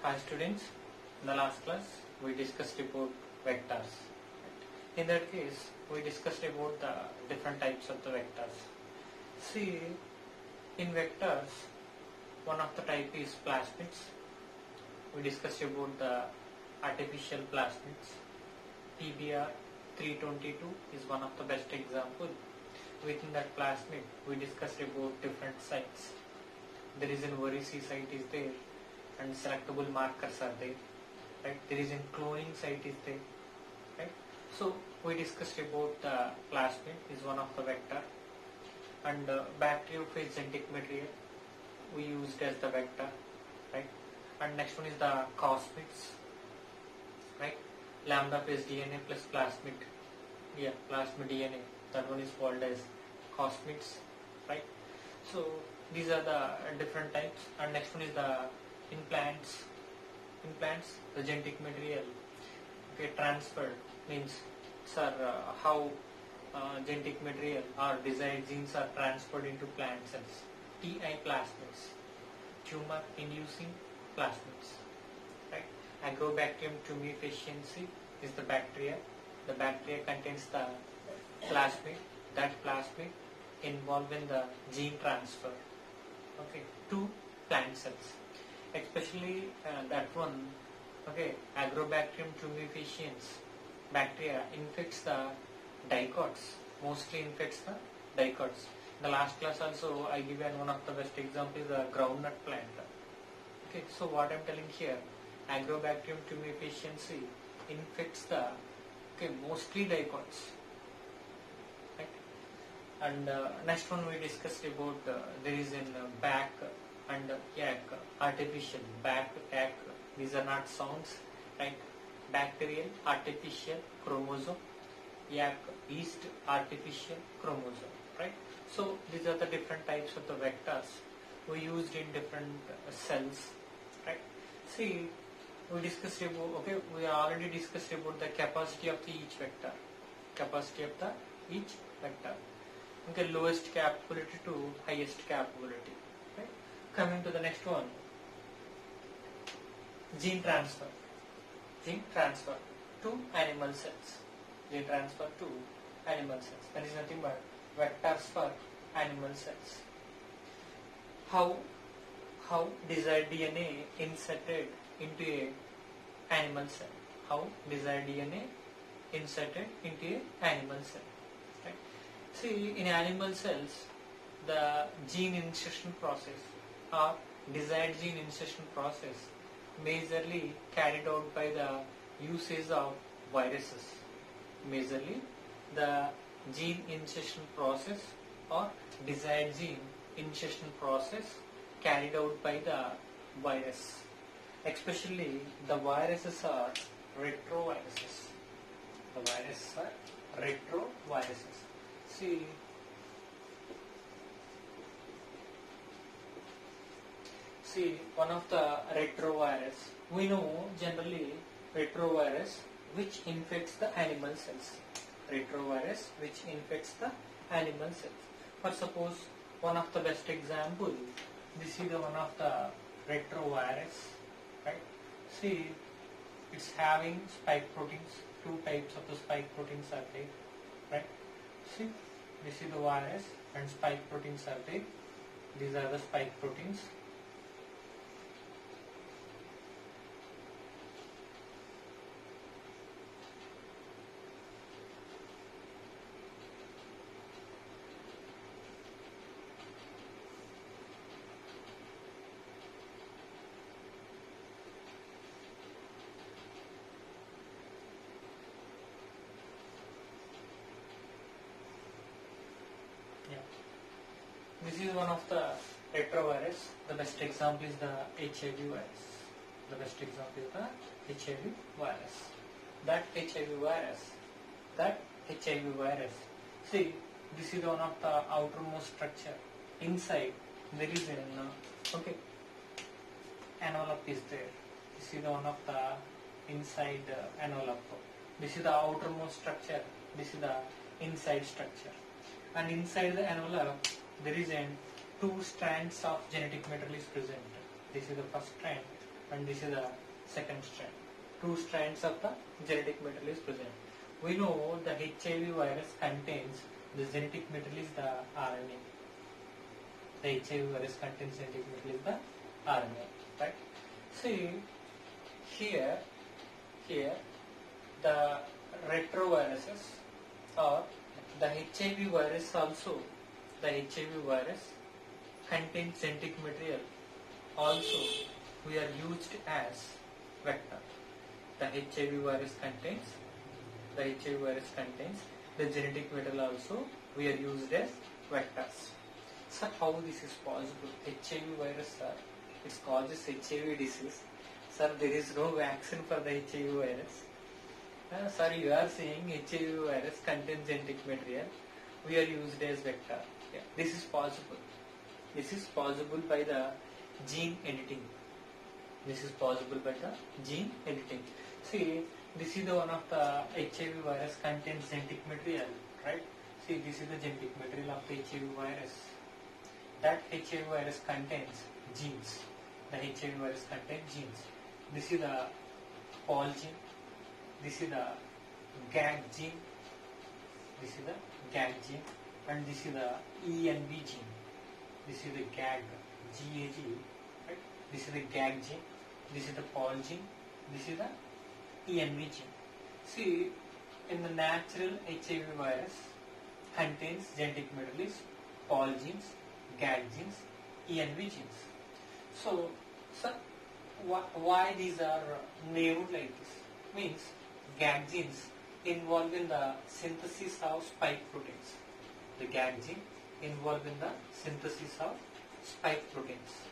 Hi students, in the last class we discussed about vectors. In that case, we discussed about the different types of the vectors. See, in vectors, one of the type is plasmids. We discussed about the artificial plasmids. PBR 322 is one of the best example. Within that plasmid, we discussed about different sites. There is an varice site is there, and selectable markers are there. Right? There is a cloning site is there. Right? So we discussed about the plasmid is one of the vector, and bacteriophage genetic material we used as the vector. Right? And next one is the cosmids. Right? Lambda phase DNA plus plasmid. Yeah, plasmid DNA. That one is called as cosmids. Right? So these are the different types. And next one is the implants. The genetic material transferred means how genetic material or desired genes are transferred into plant cells. TI plasmids, tumor inducing plasmids. Right? Agrobacterium tumefaciense is the bacteria. The bacteria contains the plasmid. That plasmid involved in the gene transfer to plant cells. Especially that one, Agrobacterium tumefaciens bacteria infects the dicots, mostly infects the dicots. In the last class also I given one of the best examples, the groundnut plant. So what I'm telling here, Agrobacterium tumefaciens infects the mostly dicots. Right? And next one we discussed about there is in back and yak, artificial back, yak. These are not sounds, right? Bacterial artificial chromosome, yak yeast artificial chromosome, right? So these are the different types of the vectors we used in different cells, right? See, we discussed about we already discussed about the capacity of each vector, lowest capability to highest capability. Right? Coming to the next one, gene transfer to animal cells. That is nothing but vectors for animal cells. How desired DNA inserted into a animal cell? Right? See, in animal cells, the gene insertion process or desired gene insertion process majorly carried out by the usage of viruses. Majorly, the gene insertion process or desired gene insertion process carried out by the virus. Especially the viruses are retroviruses. See, one of the retrovirus, we know generally retrovirus which infects the animal cells. For suppose one of the best example, this is the one of the retrovirus, right? See, it's having spike proteins. Two types of the spike proteins are there, right? See, this is the virus and spike proteins are there. These are the spike proteins. This is one of the retrovirus. The best example is the HIV virus. That HIV virus. See, this is one of the outermost structure. Inside there is an envelope is there. This is one of the inside envelope. This is the outermost structure. This is the inside structure. And inside the envelope there is two strands of genetic material is present. This is the first strand and this is the second strand. Two strands of the genetic material is present. We know the HIV virus contains the genetic material is the RNA. The HIV virus contains genetic material is the RNA, right? See here the retroviruses or the HIV virus also, the HIV virus contains genetic material also we are used as vector. The HIV virus contains the genetic material also we are used as vectors. So how this is possible? HIV virus, sir, it causes HIV disease. Sir, there is no vaccine for the HIV virus. Sir, you are saying HIV virus contains genetic material. We are used as vector. Yeah, this is possible. This is possible by the gene editing. This is possible by the gene editing. See, this is the one of the HIV virus contains genetic material, right? See, this is the genetic material of the HIV virus. That HIV virus contains genes. The HIV virus contains genes. This is the Pol gene. This is the GAG gene. This is the GAG gene. And this is the ENV gene. This is the GAG, GAG, right? This is the GAG gene. This is the Pol gene. This is the ENV gene. See, in the natural HIV virus contains genetic material is Pol genes, GAG genes, ENV genes. So, sir, why these are named like this? Means GAG genes involved in the synthesis of spike proteins. The GAG gene involved in the synthesis of spike proteins.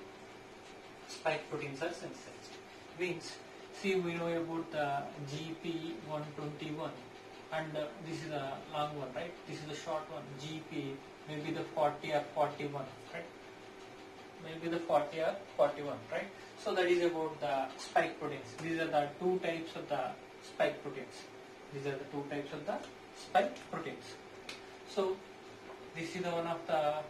Spike proteins are synthesized. Means, see, we know about the GP121 and this is a long one, right? This is the short one, GP, maybe the 40 or 41, right? Maybe the 40 or 41, right? So that is about the spike proteins. These are the two types of the spike proteins. These are the two types of the spike proteins. So this is the one of the,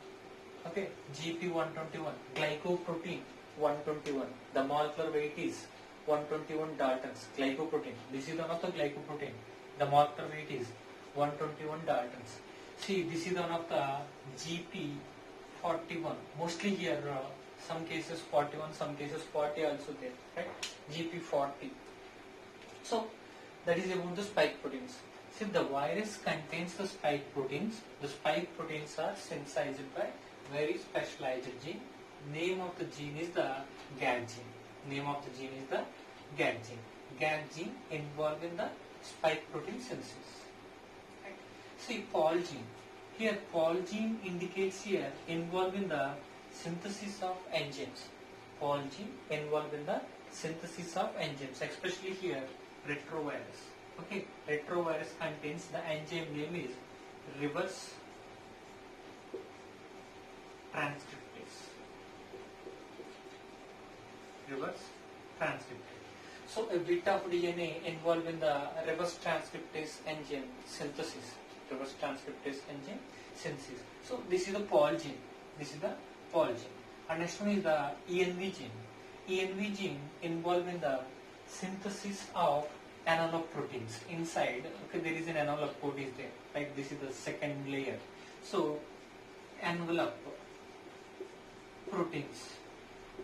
okay, GP121, glycoprotein 121. The molecular weight is 121 daltons, glycoprotein. This is one of the glycoprotein. The molecular weight is 121 daltons. See, this is one of the GP41. Mostly here, some cases 41, some cases 40 also there, right? GP40. So, that is about the spike proteins. See, the virus contains the spike proteins. The spike proteins are synthesized by very specialized gene. Name of the gene is the GAG gene. Name of the gene is the GAG gene. GAG gene involved in the spike protein synthesis. Right. See, Pol gene. Here, Pol gene indicates here involved in the synthesis of enzymes. Pol gene involved in the synthesis of enzymes, especially here retrovirus. Okay, retrovirus contains the enzyme name is reverse transcriptase. Reverse transcriptase. So a bit of DNA involved in the reverse transcriptase enzyme synthesis. Reverse transcriptase enzyme synthesis. So this is the Pol gene. This is the Pol gene. And next one is the ENV gene. ENV gene involved in the synthesis of envelope proteins. Inside, okay, there is an envelope protein there. Like this is the second layer. So envelope proteins.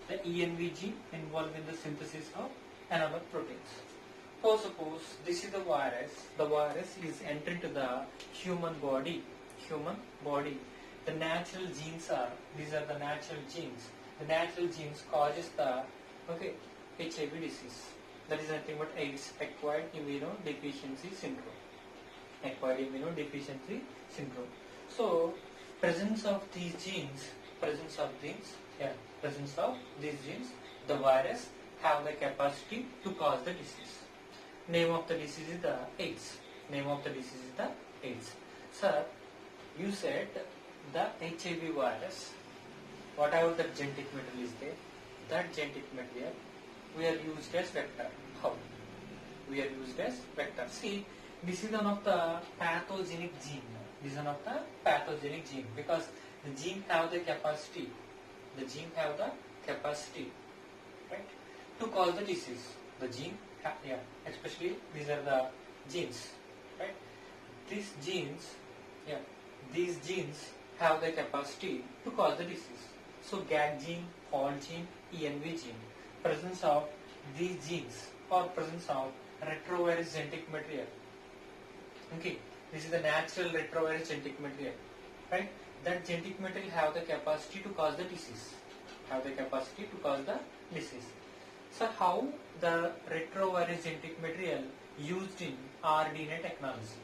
The ENV gene involved in the synthesis of envelope proteins. So suppose this is the virus is entered into the human body. The natural genes are, these are the natural genes. The natural genes causes the, okay, HIV disease. That is nothing but AIDS, acquired immunodeficiency syndrome. Acquired immunodeficiency syndrome. So, presence of these genes, the virus have the capacity to cause the disease. Name of the disease is the AIDS. Sir, you said the HIV virus, whatever the genetic material is there, that genetic material we are used as vector. How? We are used as vector. See, this is one of the pathogenic gene. Because the gene have the capacity. Right? to cause the disease. The gene, especially these are the genes, right? These genes, these genes have the capacity to cause the disease. So GAG gene, Hall gene, ENV gene, presence of these genes or presence of retrovirus genetic material. Okay, this is the natural retrovirus genetic material, right? That genetic material have the capacity to cause the disease. So how the retrovirus genetic material used in rDNA technology,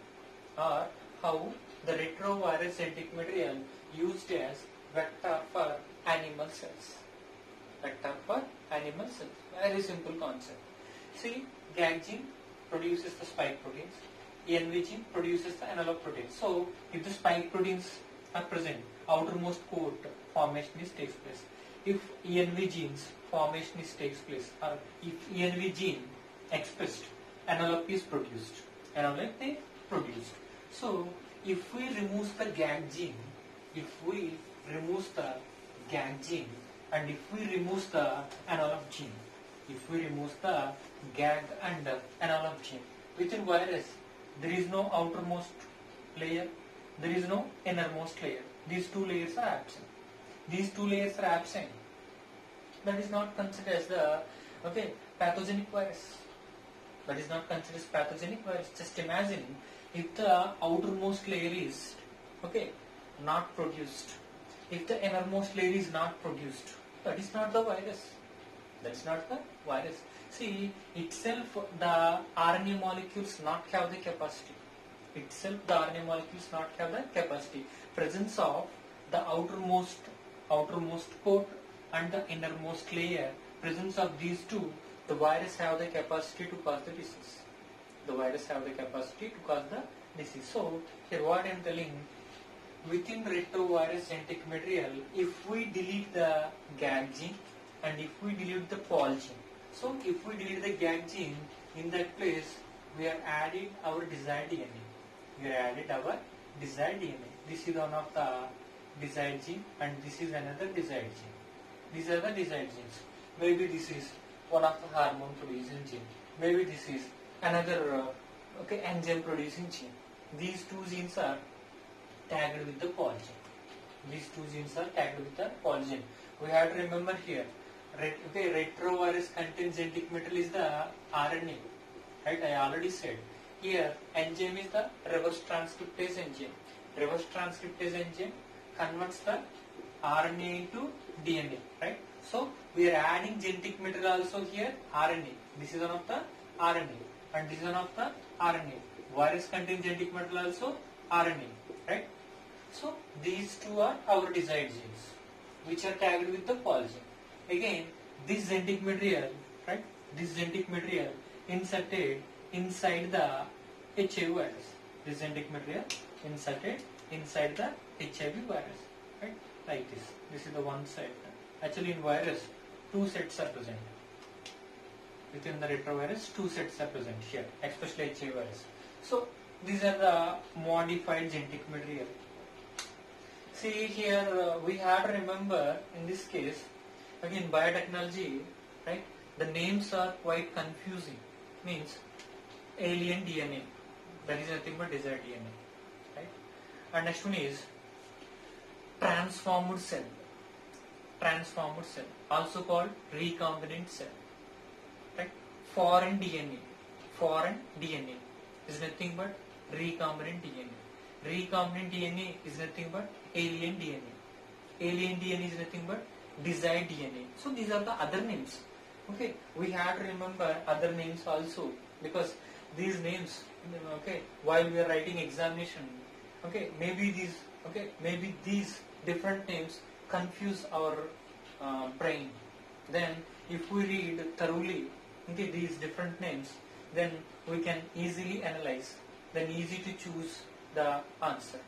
or how the retrovirus genetic material used as vector for animal cells. Very simple concept. See, GAG gene produces the spike proteins, ENV gene produces the analog proteins. So if the spike proteins are present, outermost coat formation takes place. If ENV genes formation takes place, or if ENV gene expressed, analog is produced. So if we remove the GAG gene, and if we remove the analog gene, GAG and analog gene, within virus there is no outermost layer, there is no innermost layer. These two layers are absent. That is not considered as the pathogenic virus. Just imagine if the outermost layer is not produced, if the innermost layer is not produced, that is not the virus. See, itself the RNA molecules not have the capacity. Presence of the outermost coat and the innermost layer, presence of these two, the virus have the capacity to cause the disease. So here what I am telling, within retrovirus genetic material, if we delete the GAG gene and if we delete the Pol gene, so if we delete the GAG gene, in that place we are added our desired DNA. This is one of the desired gene and this is another desired gene. These are the desired genes. Maybe this is one of the hormone producing gene. Maybe this is another enzyme producing gene. These two genes are tagged with the Pol gene. We have to remember here, retrovirus contains genetic material is the RNA, right? I already said. Here, enzyme is the reverse transcriptase enzyme. Reverse transcriptase enzyme converts the RNA into DNA, right? So we are adding genetic material also here, RNA. This is one of the RNA, and this is one of the RNA. Virus contains genetic material also RNA, right? So these two are our desired genes, which are tagged with the Pol gene. Again, this genetic material, right? Inserted inside the HIV virus. This genetic material inserted inside the HIV virus, right? Like this. This is the one side. Actually, in virus, two sets are present. Within the retrovirus, two sets are present here, especially HIV virus. So these are the modified genetic material. See here, we have to remember in this case, again biotechnology, right? The names are quite confusing. Means alien DNA, that is nothing but desired DNA, right? And next one is transformed cell, also called recombinant cell, right? Foreign DNA is nothing but recombinant DNA. Recombinant DNA is nothing but alien DNA. Alien DNA is nothing but desired DNA. So these are the other names. Okay, we have to remember other names also, because these names, while we are writing examination, maybe these different names confuse our brain. Then if we read thoroughly these different names, then we can easily analyze, then easy to choose the answer.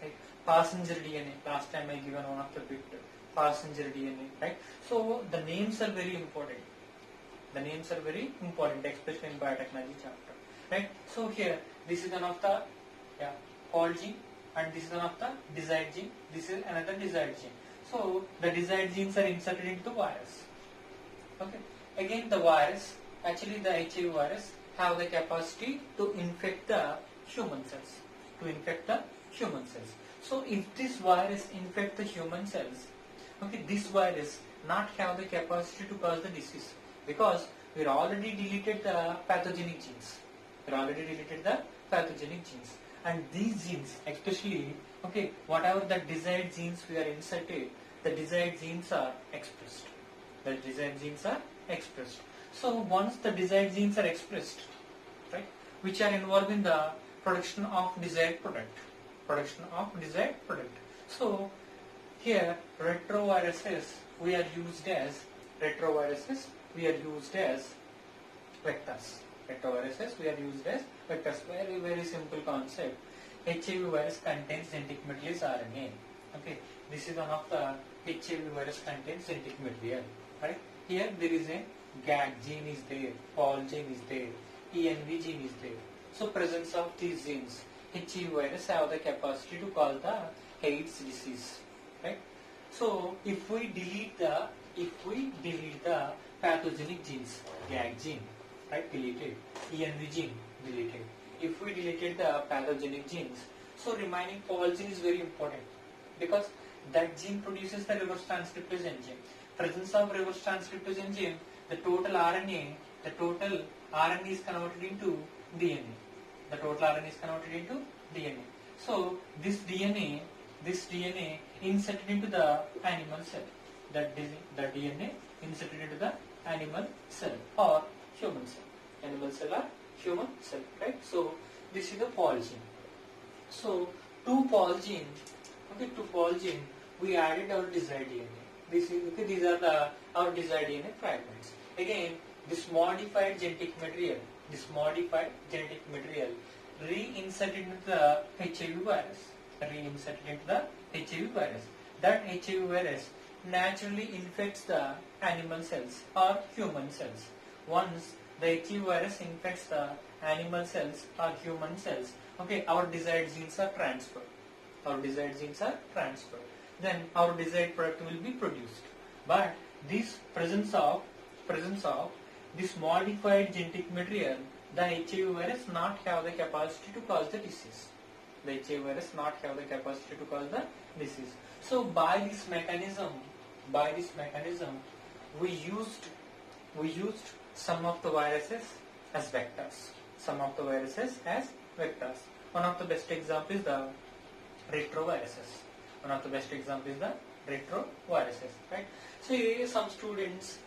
Right? Passenger DNA, last time I given one of the bit passenger DNA, right? So the names are very important. Especially in biotechnology chapter, right? So here, this is one of the Pol gene, and this is one of the desired gene. This is another desired gene. So the desired genes are inserted into the virus. Okay. Again, the virus, actually the HIV virus have the capacity to infect the human cells. To infect the human cells. So if this virus infect the human cells, okay, this virus not have the capacity to cause the disease, because we already deleted the pathogenic genes. We already deleted the pathogenic genes, and these genes, especially, okay, whatever the desired genes we are inserted, the desired genes are expressed. The desired genes are expressed. So once the desired genes are expressed, right, which are involved in the production of desired product, So here retroviruses we are used as vectors. Retroviruses we are used as vectors. Very simple concept. HIV virus contains genetic material is RNA. Okay, this is one of the HIV virus contains genetic material. Right? Here there is a GAG gene is there, Pol gene is there, ENV gene is there. So presence of these genes, HIV virus have the capacity to cause the AIDS disease. Right? So if we delete the pathogenic genes, GAG gene, right, deleted, ENV gene deleted. If we deleted the pathogenic genes, so remaining Pol gene is very important, because that gene produces the reverse transcriptase enzyme. Presence of reverse transcriptase enzyme, the total RNA is converted into DNA. The total RNA is converted into DNA. So this DNA inserted into the animal cell. The DNA inserted into the animal cell or human cell. Animal cell or human cell, right? So this is the Pol gene. So to Pol gene, we added our desired DNA. These are our desired DNA fragments. Again, this modified genetic material reinserted into the HIV virus. That HIV virus naturally infects the animal cells or human cells. Once the HIV virus infects the animal cells or human cells, okay, our desired genes are transferred. Then our desired product will be produced. But this presence of this modified genetic material, the HIV virus not have the capacity to cause the disease. So by this mechanism, we used some of the viruses as vectors. One of the best examples is the retroviruses. Right? So here some students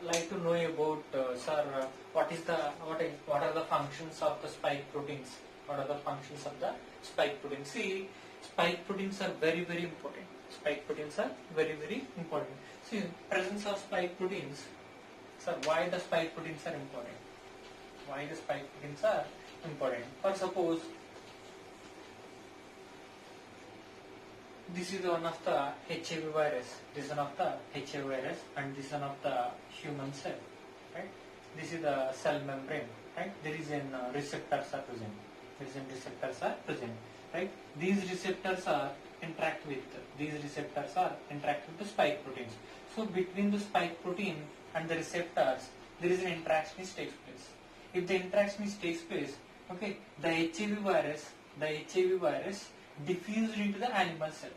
like to know about, sir, what are the functions of the spike proteins? See, spike proteins are very important. See, presence of spike proteins. Sir, why the spike proteins are important? For suppose this is one of the HIV virus. And this is one of the human cell. Right? This is the cell membrane. Right? There is an receptors are present. Right? These receptors are interact with the spike proteins. So between the spike protein and the receptors, there is an interaction which takes place. If the interaction takes place, okay, the HIV virus diffused into the animal cell.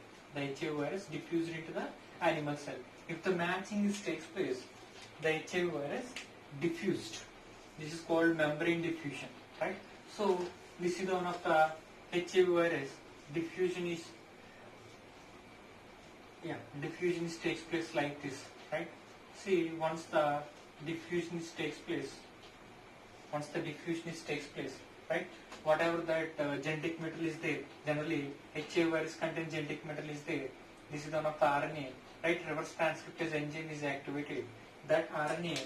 If the matching takes place, the HIV virus diffused. This is called membrane diffusion, right? So this is one of the HIV virus diffusion takes place like this, right? See, once the diffusion takes place, right? Whatever that genetic material is there, generally HIV virus contains genetic material is there. This is one of the RNA, right? Reverse transcriptase enzyme is activated. That RNA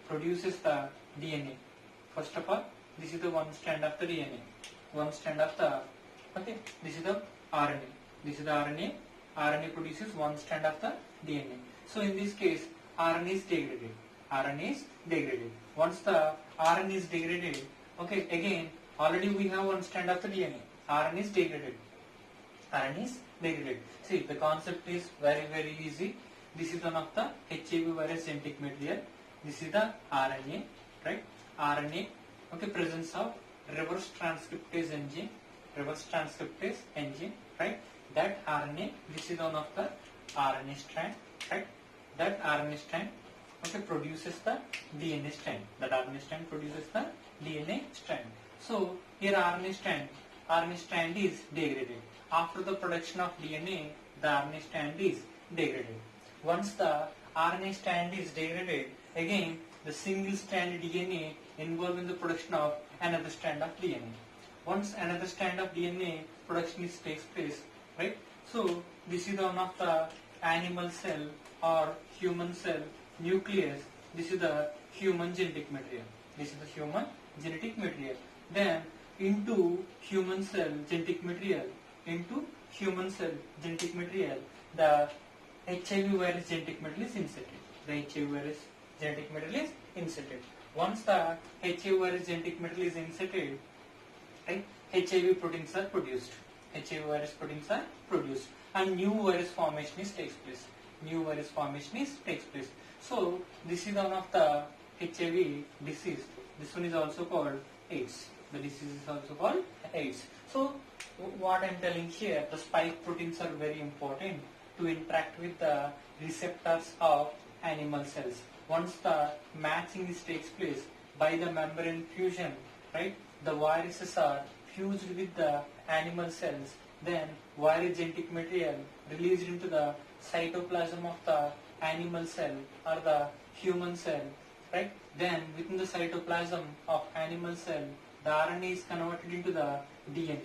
produces the DNA. First of all, this is the one strand of the DNA. This is the RNA. RNA produces one strand of the DNA. So in this case, RNA is degraded. Once the RNA is degraded, okay, again, already we have one strand of the DNA. RNA is degraded. See, the concept is very easy. this is one of the HIV virus genetic material. This is the RNA, right? RNA, okay, presence of reverse transcriptase enzyme, right? That RNA, this is one of the RNA strand, right? That RNA strand, okay, produces the DNA strand. That RNA strand produces the DNA strand. So here RNA strand is degraded. After the production of DNA, the RNA strand is degraded. Once the RNA strand is degraded, again the single strand DNA involved in the production of another strand of DNA. Once another strand of DNA production takes place, right? So this is one of the animal cell or human cell nucleus. This is the human genetic material. Then into human cell genetic material, the HIV virus genetic material is inserted. Once the HIV virus genetic material is inserted, right, HIV proteins are produced. And new virus formation takes place. So this is one of the HIV disease. This one is also called AIDS. The disease is also called AIDS. So what I am telling here, the spike proteins are very important to interact with the receptors of animal cells. Once the matching takes place by the membrane fusion, right, the viruses are fused with the animal cells, then virus genetic material released into the cytoplasm of the animal cell or the human cell, right? Then within the cytoplasm of animal cell, the RNA is converted into the DNA.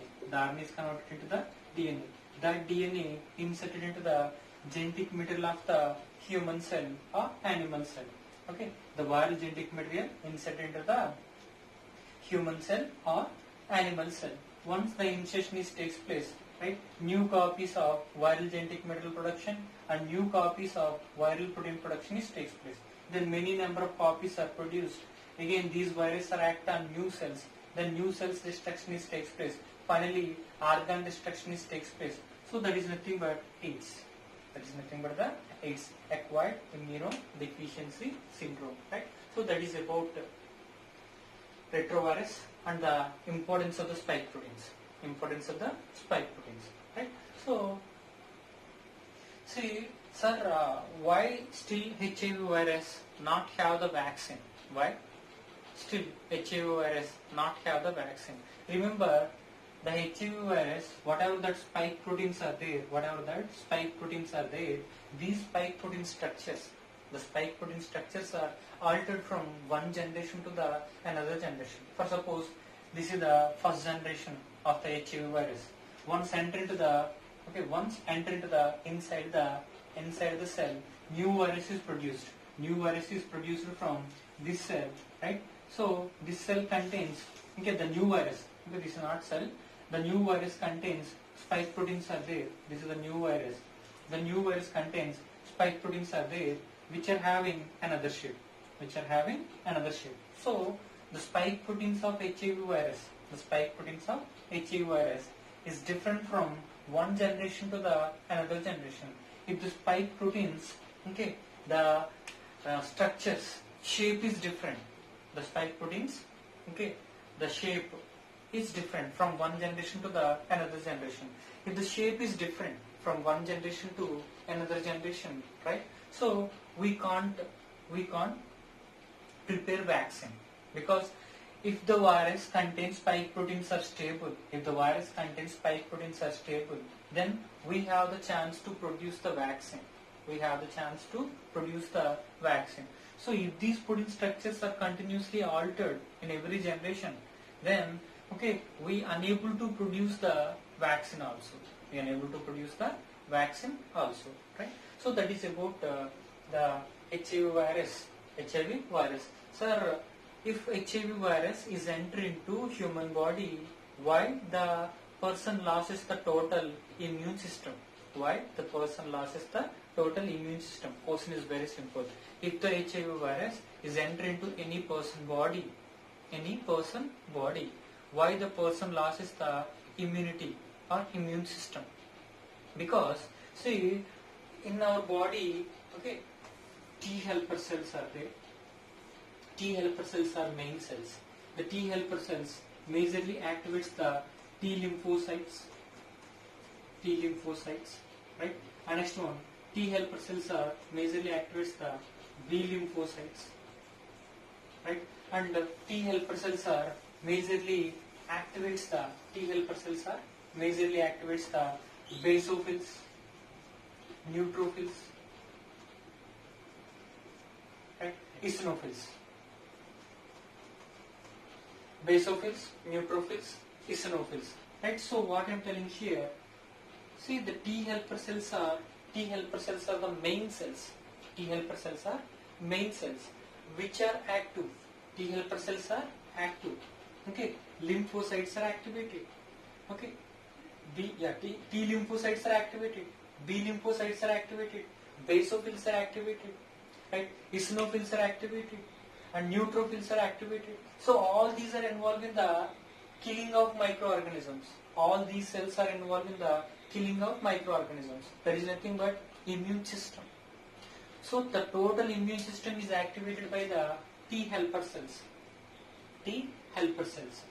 That DNA inserted into the genetic material of the human cell or animal cell. Okay, the viral genetic material inserted into the human cell or animal cell. Once the insertion takes place, right, new copies of viral genetic material production and new copies of viral protein production takes place. Then many number of copies are produced. Again, these viruses are act on new cells. Then new cells destruction takes place. Finally, organ destruction takes place. So that is nothing but AIDS. The AIDS, acquired immunodeficiency syndrome, right? So that is about retrovirus and the importance of the spike proteins. Right? So, see, sir, why still HIV virus not have the vaccine? Why still HIV virus not have the vaccine? Remember, the HIV virus, whatever that spike proteins are there, these spike protein structures, the spike protein structures are altered from one generation to the another generation. For suppose this is the first generation of the HIV virus. Once enter into the inside the cell, new virus is produced. From this cell, right? So this cell contains the new virus. This is not cell. The new virus contains spike proteins are there. This is the new virus. The new virus contains spike proteins are there, which are having another shape. So the spike proteins of HIV virus, is different from one generation to the another generation. If the spike proteins, the structures, shape is different. The spike proteins, the shape is different from one generation to the another generation. If the shape is different from one generation to another generation, right? So we can't prepare vaccine, because if the virus contains spike proteins are stable, then we have the chance to produce the vaccine. So if these protein structures are continuously altered in every generation, then we unable to produce the vaccine also. Right? So that is about the HIV virus. Sir, if HIV virus is entering into human body, why the person loses the total immune system? Question is very simple. If the HIV virus is entering into any person body, why the person loses the immunity or immune system? Because see, in our body, Okay, T helper cells are there. T helper cells are main cells. The T helper cells majorly activates the T lymphocytes. T lymphocytes, right? And next one, T helper cells are majorly activates the B lymphocytes, right? And T helper cells are majorly activates the basophils, neutrophils, right? Eosinophils. Basophils, neutrophils, eosinophils. Right? So what I am telling here, see the T helper cells are the main cells. T helper cells are main cells which are active. T helper cells are active. Okay. Lymphocytes are activated. Okay. T lymphocytes are activated. B lymphocytes are activated. Basophils are activated. Right? Eosinophils are activated. And neutrophils are activated. So all these are involved in the killing of microorganisms. All these cells are involved in the killing of microorganisms. There is nothing but immune system. So the total immune system is activated by the T helper cells. T helper cells.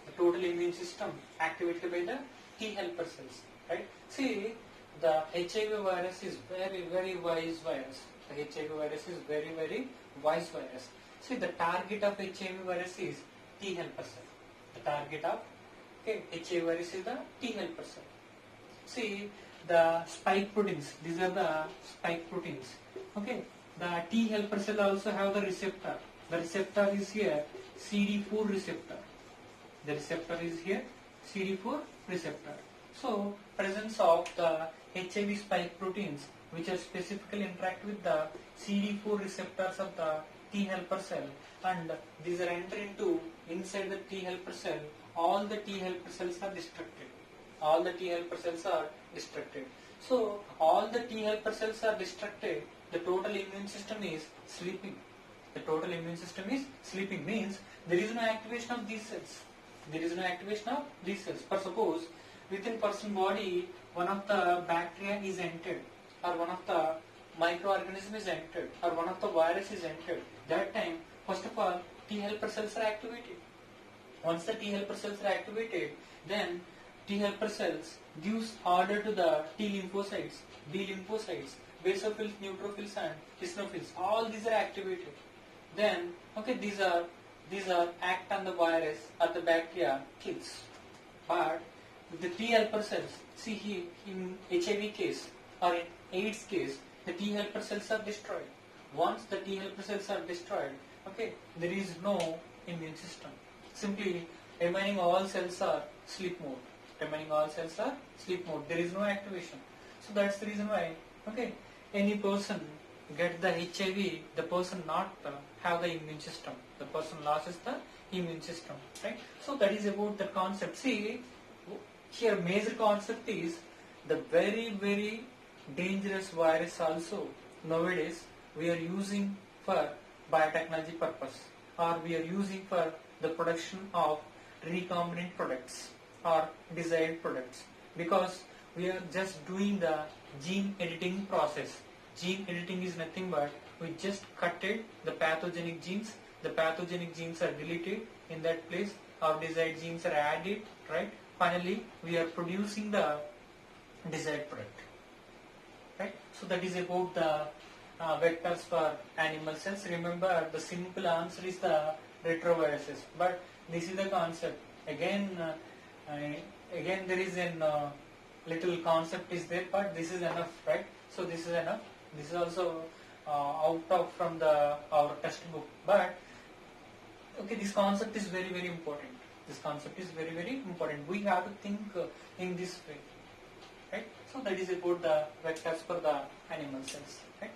The total immune system activated by the T helper cells. Right? See, the HIV virus is very, very wise virus. The HIV virus is very, very wise virus. See, the target of HIV virus is T helper cell. The target of HIV virus is the T helper cell. See, the spike proteins, these are the spike proteins. Okay, the T helper cell also have the receptor. The receptor is here CD4 receptor. The receptor is here CD4 receptor. So, presence of the HIV spike proteins which are specifically interact with the CD4 receptors of the T helper cell, and these are enter into inside the T helper cell. All the T helper cells are destructed. All the T helper cells are destructed. So all the T helper cells are destructed. The total immune system is sleeping. The total immune system is sleeping means there is no activation of these cells. There is no activation of these cells. For suppose within person body one of the bacteria is entered, or one of the microorganism is entered, or one of the virus is entered. That time, first of all, T helper cells are activated. Once the T helper cells are activated, then T helper cells gives order to the T lymphocytes, B lymphocytes, basophils, neutrophils, and eosinophils. All these are activated. Then, these are act on the virus or the bacteria, kills. But with the T helper cells, see here in HIV case or in AIDS case, the T helper cells are destroyed. Once the T helper cells are destroyed, there is no immune system. Simply remaining all cells are sleep mode. Remaining all cells are sleep mode. There is no activation. So that's the reason why, any person get the HIV, the person not have the immune system. The person loses the immune system, right? So that is about the concept. See, here major concept is the very, very dangerous virus also nowadays we are using for biotechnology purpose, or we are using for the production of recombinant products or desired products, because we are just doing the gene editing process. Gene editing is nothing but we just cutted the pathogenic genes. The pathogenic genes are deleted. In that place, our desired genes are added, right? Finally, we are producing the desired product, right? So that is about the vectors for animal cells. Remember, the simple answer is the retroviruses, but this is the concept. Again there is a little concept is there, but this is enough, right? So this is enough. This is also out of from our textbook, but this concept is very, very important. This concept is very, very important. We have to think in this way, right? So that is about the vectors for the animal cells, right?